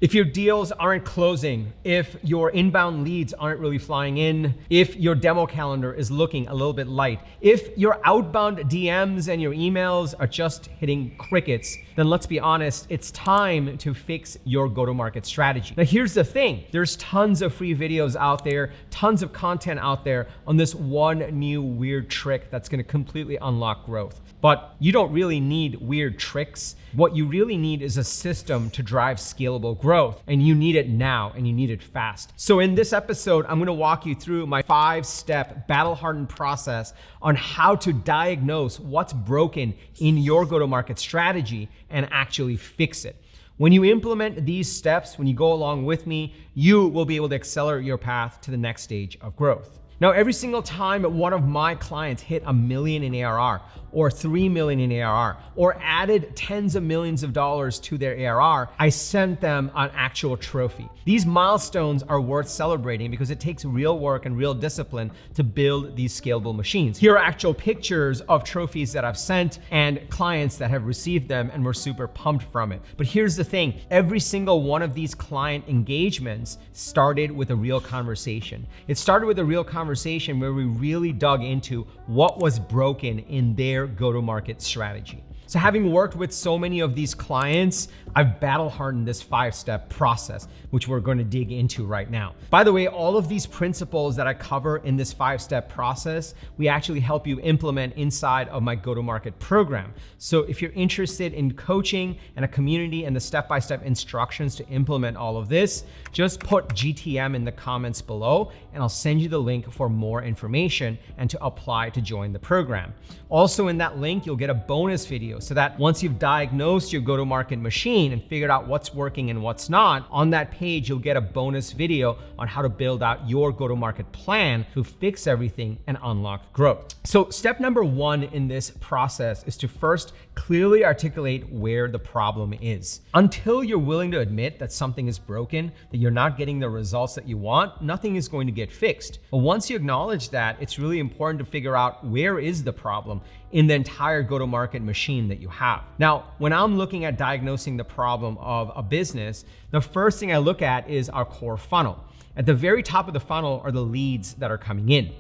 If your deals aren't closing, if your inbound leads aren't really flying in, if your demo calendar is looking a little bit light, if your outbound DMs and your emails are just hitting crickets, then let's be honest, it's time to fix your go-to-market strategy. Now here's the thing, there's tons of free videos out there, tons of content out there on this one new weird trick that's gonna completely unlock growth. But you don't really need weird tricks. What you really need is a system to drive scalable growth, and you need it now, and you need it fast. So in this episode, I'm gonna walk you through my 5-step battle-hardened process on how to diagnose what's broken in your go-to-market strategy and actually fix it. When you implement these steps, when you go along with me, you will be able to accelerate your path to the next stage of growth. Now, every single time one of my clients hit $1 million in ARR or $3 million in ARR or added tens of millions of dollars to their ARR, I sent them an actual trophy. These milestones are worth celebrating because it takes real work and real discipline to build these scalable machines. Here are actual pictures of trophies that I've sent and clients that have received them and were super pumped from it. But here's the thing, every single one of these client engagements started with a real conversation. It started with a real conversation where we really dug into what was broken in their go-to-market strategy. So having worked with so many of these clients, I've battle-hardened this 5-step process, which we're going to dig into right now. By the way, all of these principles that I cover in this 5-step process, we actually help you implement inside of my go-to-market program. So if you're interested in coaching and a community and the step-by-step instructions to implement all of this, just put GTM in the comments below and I'll send you the link for more information and to apply to join the program. Also in that link, you'll get a bonus video so that once you've diagnosed your go-to-market machine and figured out what's working and what's not, on that page, you'll get a bonus video on how to build out your go-to-market plan to fix everything and unlock growth. So step number 1 in this process is to first clearly articulate where the problem is. Until you're willing to admit that something is broken, that you're not getting the results that you want, nothing is going to get fixed. But once you acknowledge that, it's really important to figure out where is the problem in the entire go-to-market machine that you have. Now, when I'm looking at diagnosing the problem of a business, the first thing I look at is our core funnel. At the very top of the funnel are the leads that are coming in.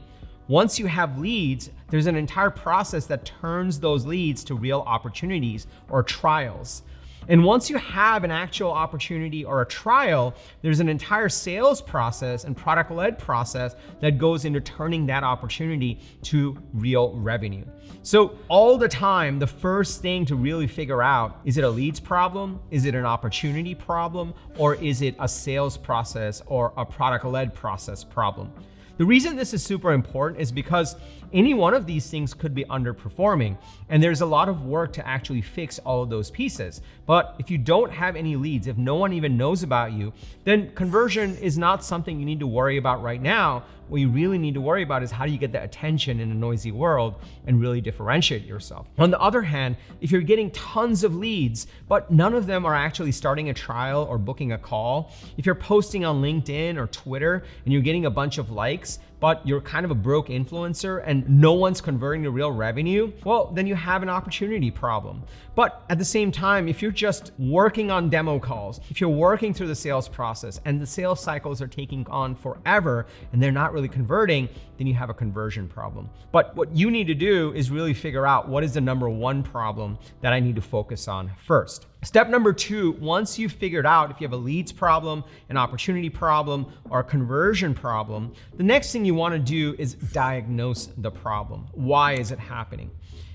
Once you have leads, there's an entire process that turns those leads to real opportunities or trials. And once you have an actual opportunity or a trial, there's an entire sales process and product-led process that goes into turning that opportunity to real revenue. So all the time, the first thing to really figure out, is it a leads problem? Is it an opportunity problem? Or is it a sales process or a product-led process problem? The reason this is super important is because any one of these things could be underperforming, and there's a lot of work to actually fix all of those pieces. But if you don't have any leads, if no one even knows about you, then conversion is not something you need to worry about right now. What you really need to worry about is how do you get the attention in a noisy world and really differentiate yourself. On the other hand, if you're getting tons of leads, but none of them are actually starting a trial or booking a call, if you're posting on LinkedIn or Twitter and you're getting a bunch of likes, but you're kind of a broke influencer and no one's converting to real revenue, well, then you have an opportunity problem. But at the same time, if you're just working on demo calls, if you're working through the sales process and the sales cycles are taking on forever and they're not really converting, then you have a conversion problem. But what you need to do is really figure out what is the number 1 problem that I need to focus on first. Step number 2, once you've figured out if you have a leads problem, an opportunity problem, or a conversion problem, the next thing you want to do is diagnose the problem. Why is it happening?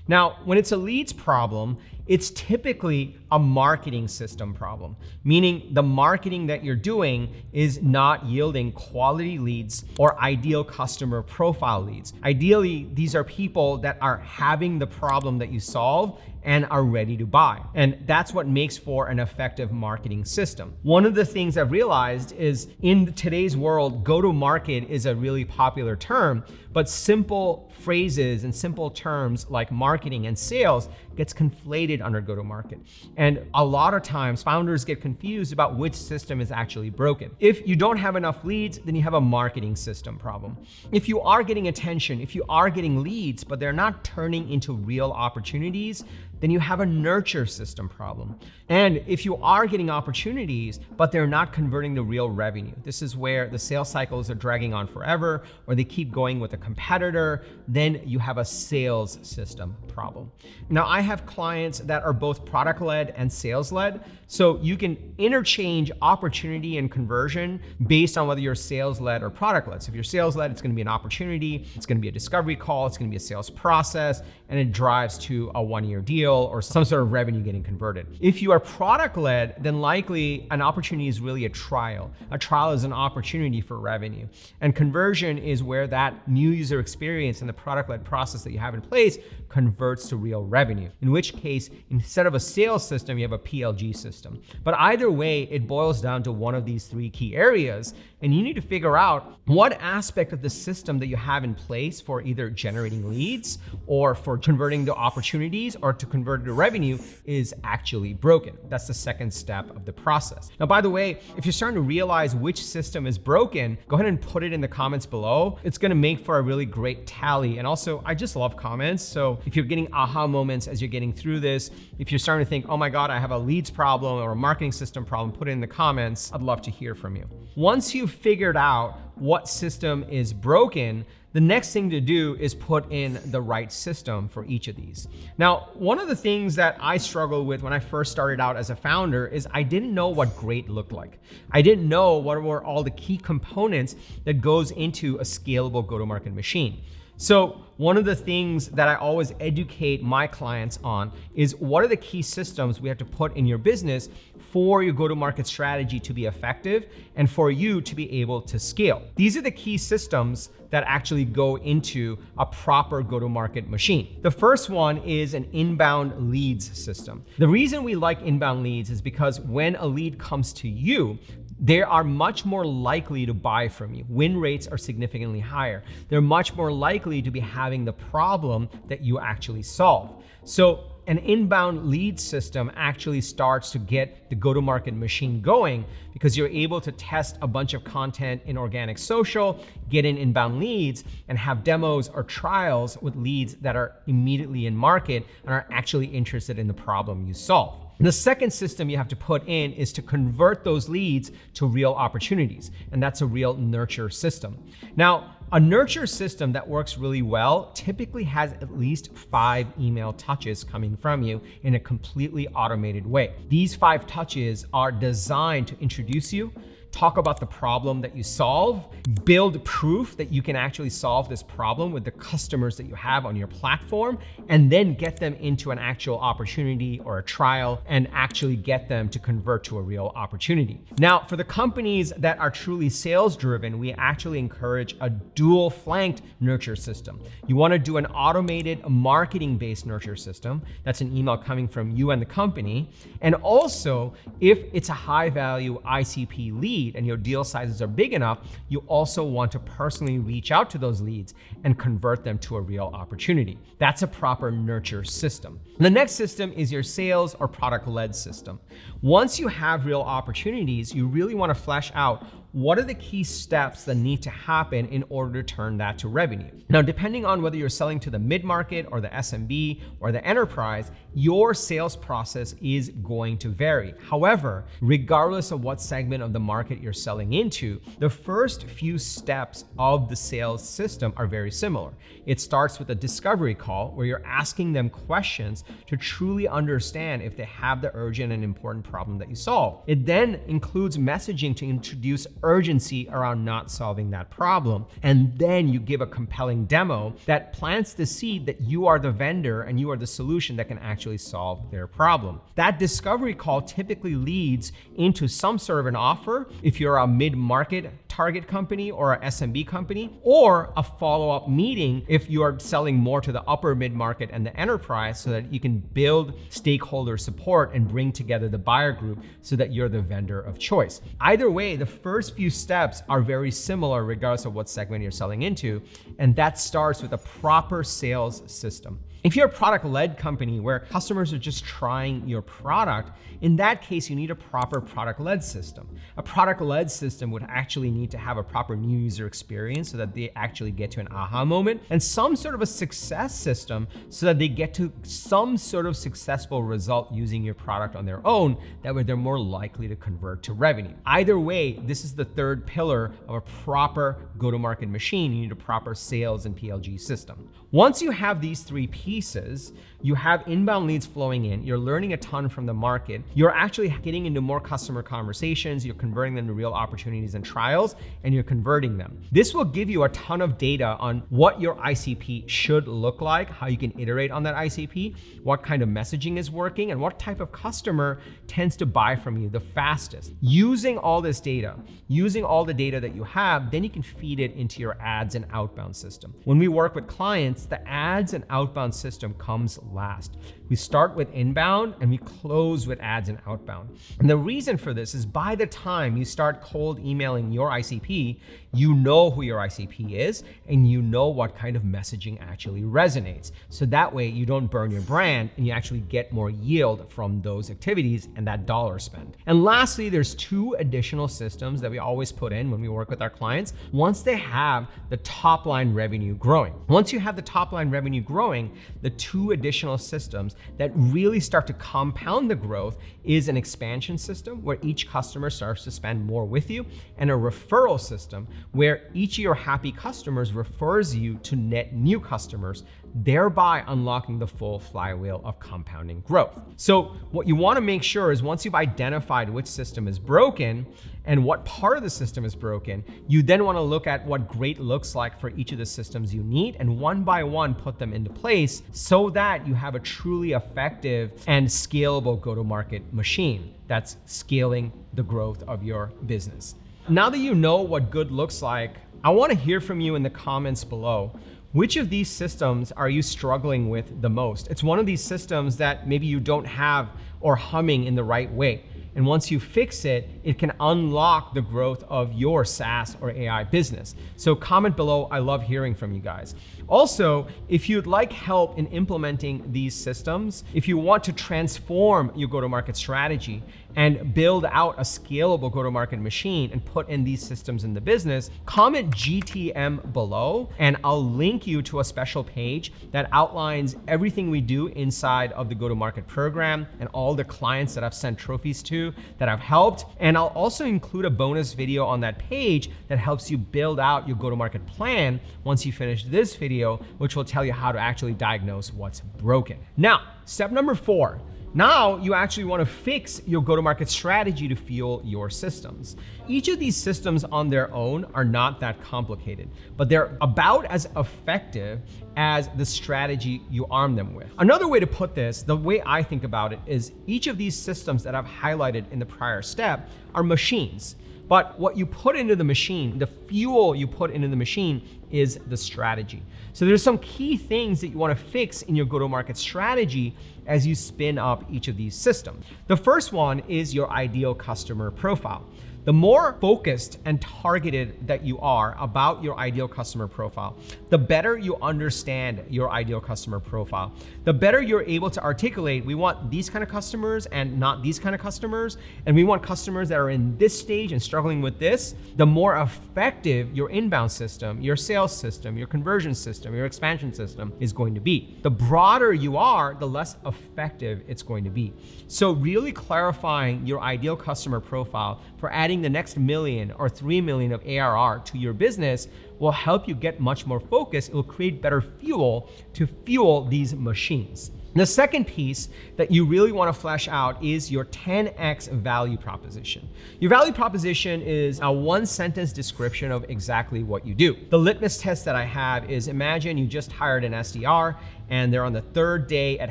Now, when it's a leads problem, it's typically a marketing system problem, meaning the marketing that you're doing is not yielding quality leads or ideal customer profile leads. Ideally, these are people that are having the problem that you solve and are ready to buy. And that's what makes for an effective marketing system. One of the things I've realized is in today's world, go-to-market is a really popular term, but simple phrases and simple terms like marketing and sales gets conflated under go-to-market. And a lot of times founders get confused about which system is actually broken. If you don't have enough leads, then you have a marketing system problem. If you are getting attention, if you are getting leads, but they're not turning into real opportunities, then you have a nurture system problem. And if you are getting opportunities, but they're not converting to real revenue, this is where the sales cycles are dragging on forever, or they keep going with a competitor, then you have a sales system problem. Now, I have clients that are both product-led and sales-led, so you can interchange opportunity and conversion based on whether you're sales-led or product-led. So if you're sales-led, it's gonna be an opportunity, it's gonna be a discovery call, it's gonna be a sales process, and it drives to a 1-year deal or some sort of revenue getting converted. If you are product-led, then likely an opportunity is really a trial. A trial is an opportunity for revenue. And conversion is where that new user experience and the product-led process that you have in place converts to real revenue. In which case, instead of a sales system, you have a PLG system. But either way, it boils down to one of these 3 key areas. And you need to figure out what aspect of the system that you have in place for either generating leads or for converting to opportunities or to convert to revenue is actually broken. That's the second step of the process. Now, by the way, if you're starting to realize which system is broken, go ahead and put it in the comments below. It's gonna make for a really great tally. And also, I just love comments. So if you're getting aha moments as you're getting through this, if you're starting to think, oh my God, I have a leads problem or a marketing system problem, put it in the comments. I'd love to hear from you. Once you've figured out what system is broken, the next thing to do is put in the right system for each of these. Now, one of the things that I struggled with when I first started out as a founder is I didn't know what great looked like. I didn't know what were all the key components that goes into a scalable go-to-market machine. So one of the things that I always educate my clients on is what are the key systems we have to put in your business for your go-to-market strategy to be effective and for you to be able to scale. These are the key systems that actually go into a proper go-to-market machine. The first one is an inbound leads system. The reason we like inbound leads is because when a lead comes to you, they are much more likely to buy from you. Win rates are significantly higher. They're much more likely to be having the problem that you actually solve. So an inbound lead system actually starts to get the go-to-market machine going because you're able to test a bunch of content in organic social, get in inbound leads, and have demos or trials with leads that are immediately in market and are actually interested in the problem you solve. The second system you have to put in is to convert those leads to real opportunities, and that's a real nurture system. Now, a nurture system that works really well typically has at least 5 email touches coming from you in a completely automated way. These 5 touches are designed to introduce you, talk about the problem that you solve, build proof that you can actually solve this problem with the customers that you have on your platform, and then get them into an actual opportunity or a trial and actually get them to convert to a real opportunity. Now, for the companies that are truly sales driven, we actually encourage a dual flanked nurture system. You want to do an automated marketing based nurture system. That's an email coming from you and the company. And also, if it's a high value ICP lead, and your deal sizes are big enough, you also want to personally reach out to those leads and convert them to a real opportunity. That's a proper nurture system. The next system is your sales or product-led system. Once you have real opportunities, you really want to flesh out what are the key steps that need to happen in order to turn that to revenue. Now, depending on whether you're selling to the mid-market or the SMB or the enterprise, your sales process is going to vary. However, regardless of what segment of the market you're selling into, the first few steps of the sales system are very similar. It starts with a discovery call where you're asking them questions to truly understand if they have the urgent and important problem that you solve. It then includes messaging to introduce urgency around not solving that problem. And then you give a compelling demo that plants the seed that you are the vendor and you are the solution that can actually solve their problem. That discovery call typically leads into some sort of an offer if you're a mid-market target company or a SMB company, or a follow-up meeting if you are selling more to the upper mid-market and the enterprise so that you can build stakeholder support and bring together the buyer group so that you're the vendor of choice. Either way, the first few steps are very similar regardless of what segment you're selling into, and that starts with a proper sales system. If you're a product-led company where customers are just trying your product, in that case, you need a proper product-led system. A product-led system would actually need to have a proper new user experience so that they actually get to an aha moment, and some sort of a success system so that they get to some sort of successful result using your product on their own. That way they're more likely to convert to revenue. Either way, this is the third pillar of a proper go-to-market machine. You need a proper sales and PLG system. Once you have these three pieces, you have inbound leads flowing in, you're learning a ton from the market, you're actually getting into more customer conversations, you're converting them to real opportunities and trials, and you're converting them. This will give you a ton of data on what your ICP should look like, how you can iterate on that ICP, what kind of messaging is working, and what type of customer tends to buy from you the fastest. Using all this data, using all the data that you have, then you can feed it into your ads and outbound system. When we work with clients, the ads and outbound system comes last. We start with inbound and we close with ads and outbound. And the reason for this is by the time you start cold emailing your ICP, you know who your ICP is and you know what kind of messaging actually resonates. So that way you don't burn your brand and you actually get more yield from those activities and that dollar spend. And lastly, there's two additional systems that we always put in when we work with our clients once they have the top line revenue growing. Once you have the top line revenue growing, the two additional systems that really start to compound the growth is an expansion system where each customer starts to spend more with you, and a referral system where each of your happy customers refers you to net new customers, thereby unlocking the full flywheel of compounding growth. So what you want to make sure is once you've identified which system is broken and what part of the system is broken, you then want to look at what great looks like for each of the systems you need and one by one put them into place so that you have a truly effective and scalable go-to-market machine that's scaling the growth of your business. Now that you know what good looks like, I want to hear from you in the comments below. Which of these systems are you struggling with the most? It's one of these systems that maybe you don't have or humming in the right way. And once you fix it, it can unlock the growth of your SaaS or AI business. So comment below, I love hearing from you guys. Also, if you'd like help in implementing these systems, if you want to transform your go-to-market strategy and build out a scalable go-to-market machine and put in these systems in the business, comment GTM below and I'll link you to a special page that outlines everything we do inside of the go-to-market program and all the clients that I've sent trophies to, that I've helped. And I'll also include a bonus video on that page that helps you build out your go-to-market plan once you finish this video, which will tell you how to actually diagnose what's broken. Now, step number 4. Now you actually want to fix your go-to-market strategy to fuel your systems. Each of these systems on their own are not that complicated, but they're about as effective as the strategy you arm them with. Another way to put this, the way I think about it, is each of these systems that I've highlighted in the prior step are machines. But what you put into the machine, the fuel you put into the machine is the strategy. So there's some key things that you want to fix in your go-to-market strategy as you spin up each of these systems. The first one is your ideal customer profile. The more focused and targeted that you are about your ideal customer profile, the better you understand your ideal customer profile, the better you're able to articulate, we want these kind of customers and not these kind of customers, and we want customers that are in this stage and struggling with this. The more effective your inbound system, your sales system, your conversion system, your expansion system is going to be. The broader you are, the less effective it's going to be. So really clarifying your ideal customer profile for adding the next $1 million or $3 million of ARR to your business will help you get much more focused. It will create better fuel to fuel these machines. The second piece that you really want to flesh out is your 10x value proposition. Your value proposition is a one-sentence description of exactly what you do. The litmus test that I have is, imagine you just hired an SDR and they're on the 3rd day at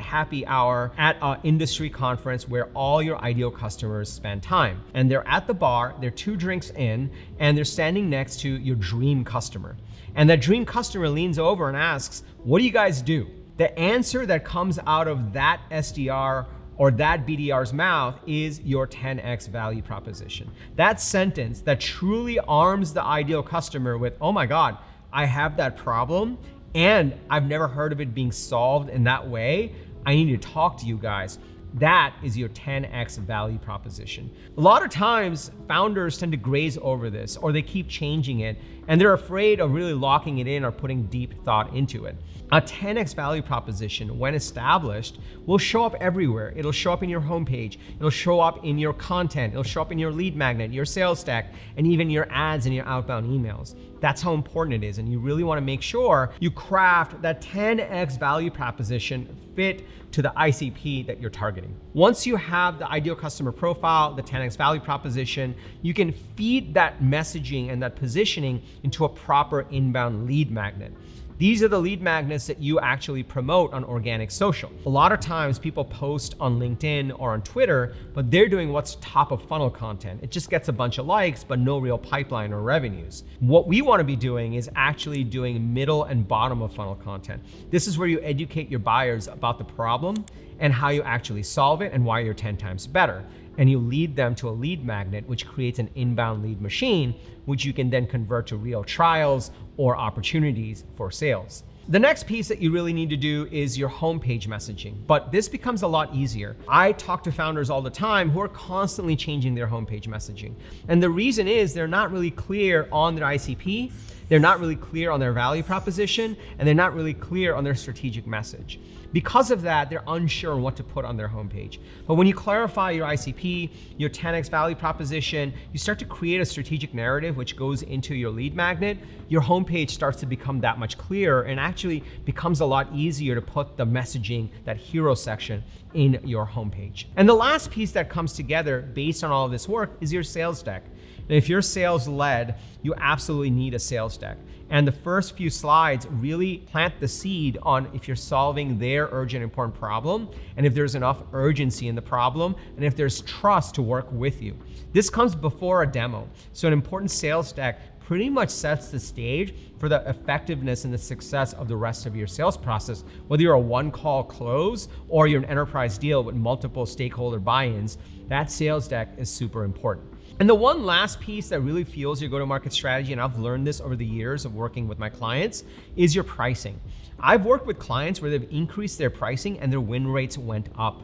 happy hour at an industry conference where all your ideal customers spend time. And they're at the bar, they're 2 drinks in, and they're standing next to your dream customer. And that dream customer leans over and asks, "What do you guys do?" The answer that comes out of that SDR or that BDR's mouth is your 10x value proposition. That sentence that truly arms the ideal customer with, oh my God, I have that problem and I've never heard of it being solved in that way. I need to talk to you guys. That is your 10x value proposition. A lot of times, founders tend to graze over this, or they keep changing it, and they're afraid of really locking it in or putting deep thought into it. A 10x value proposition, when established, will show up everywhere. It'll show up in your homepage. It'll show up in your content. It'll show up in your lead magnet, your sales stack, and even your ads and your outbound emails. That's how important it is. And you really want to make sure you craft that 10x value proposition fit to the ICP that you're targeting. Once you have the ideal customer profile, the 10x value proposition, you can feed that messaging and that positioning into a proper inbound lead magnet. These are the lead magnets that you actually promote on organic social. A lot of times people post on LinkedIn or on Twitter, but they're doing what's top of funnel content. It just gets a bunch of likes, but no real pipeline or revenues. What we want to be doing is actually doing middle and bottom of funnel content. This is where you educate your buyers about the problem and how you actually solve it and why you're 10 times better. And you lead them to a lead magnet, which creates an inbound lead machine, which you can then convert to real trials or opportunities for sales. The next piece that you really need to do is your homepage messaging, but this becomes a lot easier. I talk to founders all the time who are constantly changing their homepage messaging. And the reason is they're not really clear on their ICP, they're not really clear on their value proposition, and they're not really clear on their strategic message. Because of that, they're unsure on what to put on their homepage. But when you clarify your ICP, your 10x value proposition, you start to create a strategic narrative which goes into your lead magnet, your homepage starts to become that much clearer and actually becomes a lot easier to put the messaging, that hero section, in your homepage. And the last piece that comes together based on all of this work is your sales deck. And if you're sales led, you absolutely need a sales deck. And the first few slides really plant the seed on if you're solving their urgent, important problem, and if there's enough urgency in the problem, and if there's trust to work with you. This comes before a demo. So an important sales deck pretty much sets the stage for the effectiveness and the success of the rest of your sales process. Whether you're a one-call close or you're an enterprise deal with multiple stakeholder buy-ins, that sales deck is super important. And the one last piece that really fuels your go-to-market strategy, and I've learned this over the years of working with my clients, is your pricing. I've worked with clients where they've increased their pricing and their win rates went up.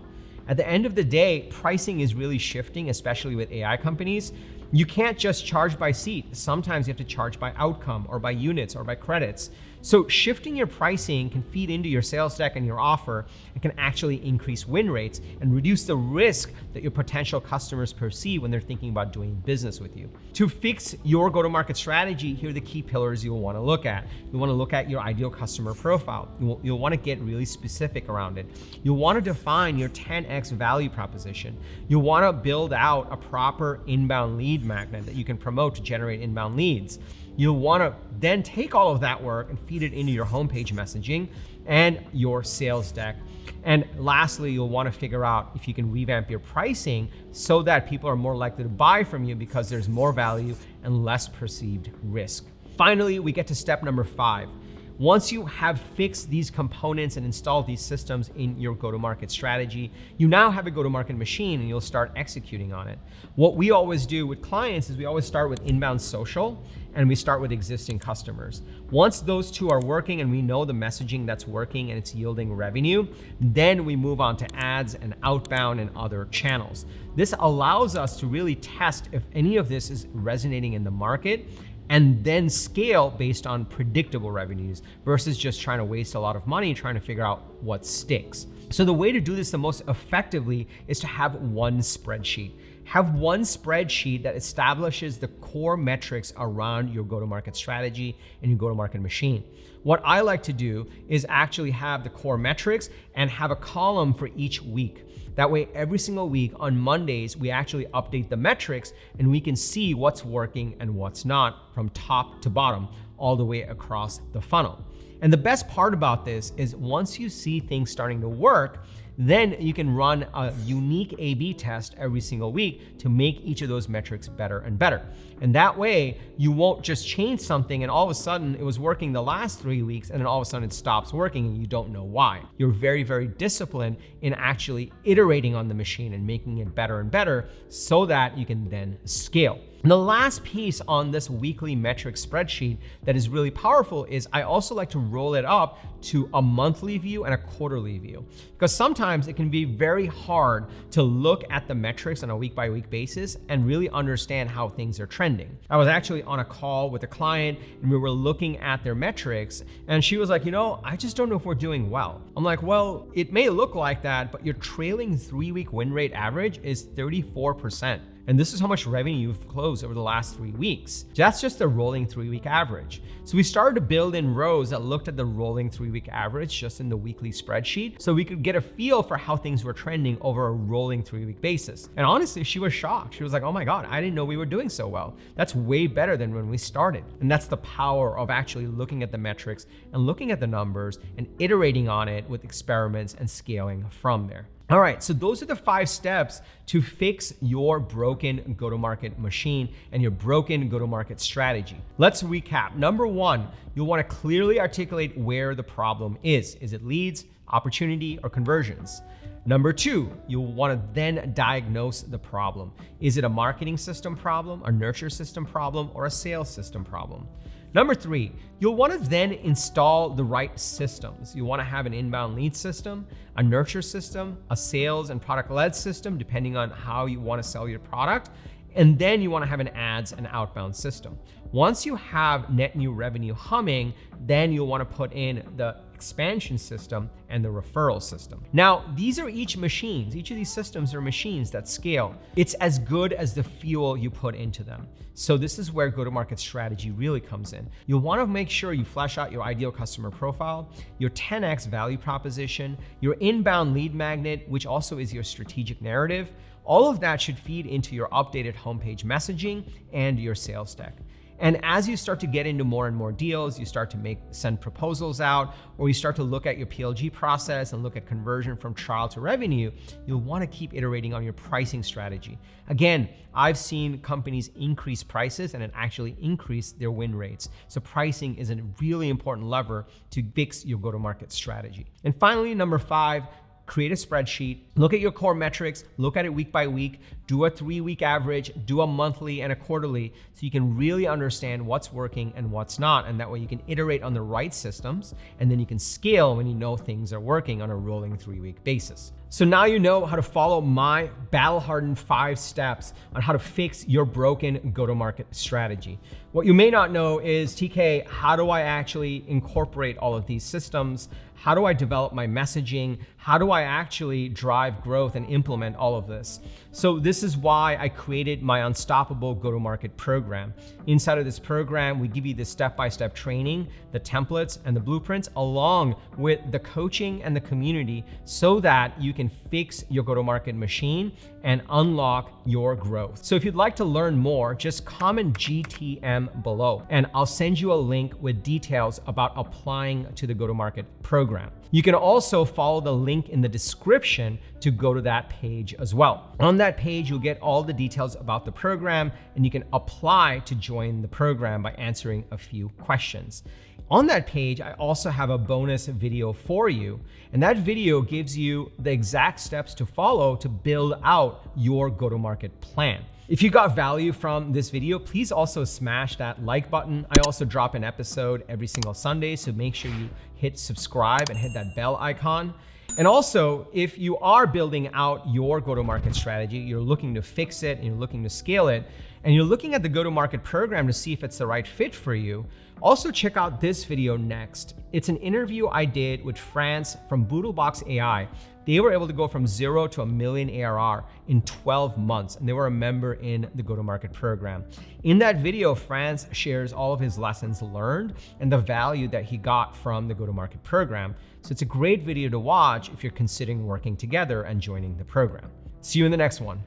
At the end of the day, pricing is really shifting, especially with AI companies. You can't just charge by seat. Sometimes you have to charge by outcome or by units or by credits. So shifting your pricing can feed into your sales deck and your offer and can actually increase win rates and reduce the risk that your potential customers perceive when they're thinking about doing business with you. To fix your go-to-market strategy, here are the key pillars you'll want to look at. You want to look at your ideal customer profile. You'll want to get really specific around it. You'll want to define your 10x value proposition. You'll want to build out a proper inbound lead magnet that you can promote to generate inbound leads. You'll want to then take all of that work and feed it into your homepage messaging and your sales deck. And lastly, you'll want to figure out if you can revamp your pricing so that people are more likely to buy from you because there's more value and less perceived risk. Finally, we get to step number 5. Once you have fixed these components and installed these systems in your go-to-market strategy, you now have a go-to-market machine and you'll start executing on it. What we always do with clients is we always start with inbound social and we start with existing customers. Once those two are working and we know the messaging that's working and it's yielding revenue, then we move on to ads and outbound and other channels. This allows us to really test if any of this is resonating in the market and then scale based on predictable revenues versus just trying to waste a lot of money trying to figure out what sticks. So the way to do this the most effectively is to have one spreadsheet. Have one spreadsheet that establishes the core metrics around your go-to-market strategy and your go-to-market machine. What I like to do is actually have the core metrics and have a column for each week. That way, every single week on Mondays, we actually update the metrics and we can see what's working and what's not from top to bottom, all the way across the funnel. And the best part about this is once you see things starting to work, then you can run a unique A/B test every single week to make each of those metrics better and better. And that way, you won't just change something and all of a sudden it was working the last 3 weeks and then all of a sudden it stops working and you don't know why. You're very, very disciplined in actually iterating on the machine and making it better and better so that you can then scale. And the last piece on this weekly metric spreadsheet that is really powerful is I also like to roll it up to a monthly view and a quarterly view, because sometimes it can be very hard to look at the metrics on a week by week basis and really understand how things are trending. I was actually on a call with a client and we were looking at their metrics and she was like, I just don't know if we're doing well. I'm like, well, it may look like that, but your trailing 3-week win rate average is 34%. And this is how much revenue you've closed over the last 3 weeks. That's just the rolling 3-week average. So we started to build in rows that looked at the rolling 3-week average just in the weekly spreadsheet, so we could get a feel for how things were trending over a rolling 3-week basis. And honestly, she was shocked. She was like, oh my God, I didn't know we were doing so well. That's way better than when we started. And that's the power of actually looking at the metrics and looking at the numbers and iterating on it with experiments and scaling from there. All right, so those are the 5 steps to fix your broken go-to-market machine and your broken go-to-market strategy. Let's recap. Number 1, you'll want to clearly articulate where the problem is. Is it leads, opportunity, or conversions? Number 2, you'll want to then diagnose the problem. Is it a marketing system problem, a nurture system problem, or a sales system problem? Number 3, you'll want to then install the right systems. You want to have an inbound lead system, a nurture system, a sales and product-led system, depending on how you want to sell your product. And then you want to have an ads and outbound system. Once you have net new revenue humming, then you'll want to put in the expansion system and the referral system. Now, these are each machines. Each of these systems are machines that scale. It's as good as the fuel you put into them. So this is where go-to-market strategy really comes in. You'll want to make sure you flesh out your ideal customer profile, your 10x value proposition, your inbound lead magnet, which also is your strategic narrative. All of that should feed into your updated homepage messaging and your sales deck. And as you start to get into more and more deals, you start to send proposals out, or you start to look at your PLG process and look at conversion from trial to revenue, you'll want to keep iterating on your pricing strategy. Again, I've seen companies increase prices and it actually increase their win rates. So pricing is a really important lever to fix your go-to-market strategy. And finally, number 5, create a spreadsheet, look at your core metrics, look at it week by week, do a 3-week average, do a monthly and a quarterly, so you can really understand what's working and what's not. And that way you can iterate on the right systems, and then you can scale when you know things are working on a rolling 3-week basis. So now you know how to follow my battle-hardened 5 steps on how to fix your broken go-to-market strategy. What you may not know is, TK, how do I actually incorporate all of these systems? How do I develop my messaging? How do I actually drive growth and implement all of this? So this is why I created my Unstoppable Go-to-Market program. Inside of this program, we give you the step-by-step training, the templates, and the blueprints, along with the coaching and the community, so that you can fix your go-to-market machine and unlock your growth. So if you'd like to learn more, just comment GTM below, and I'll send you a link with details about applying to the go-to-market program. You can also follow the link in the description to go to that page as well. On that page, you'll get all the details about the program, and you can apply to join the program by answering a few questions. On that page, I also have a bonus video for you, and that video gives you the exact steps to follow to build out your go-to-market plan. If you got value from this video, please also smash that like button. I also drop an episode every single Sunday, so make sure you hit subscribe and hit that bell icon. And also, if you are building out your go-to-market strategy, you're looking to fix it and you're looking to scale it, and you're looking at the go-to-market program to see if it's the right fit for you, also check out this video next. It's an interview I did with France from Boodlebox AI. They were able to go from 0 to $1 million ARR in 12 months, and they were a member in the go-to-market program. In that video, France shares all of his lessons learned and the value that he got from the go-to-market program. So it's a great video to watch if you're considering working together and joining the program. See you in the next one.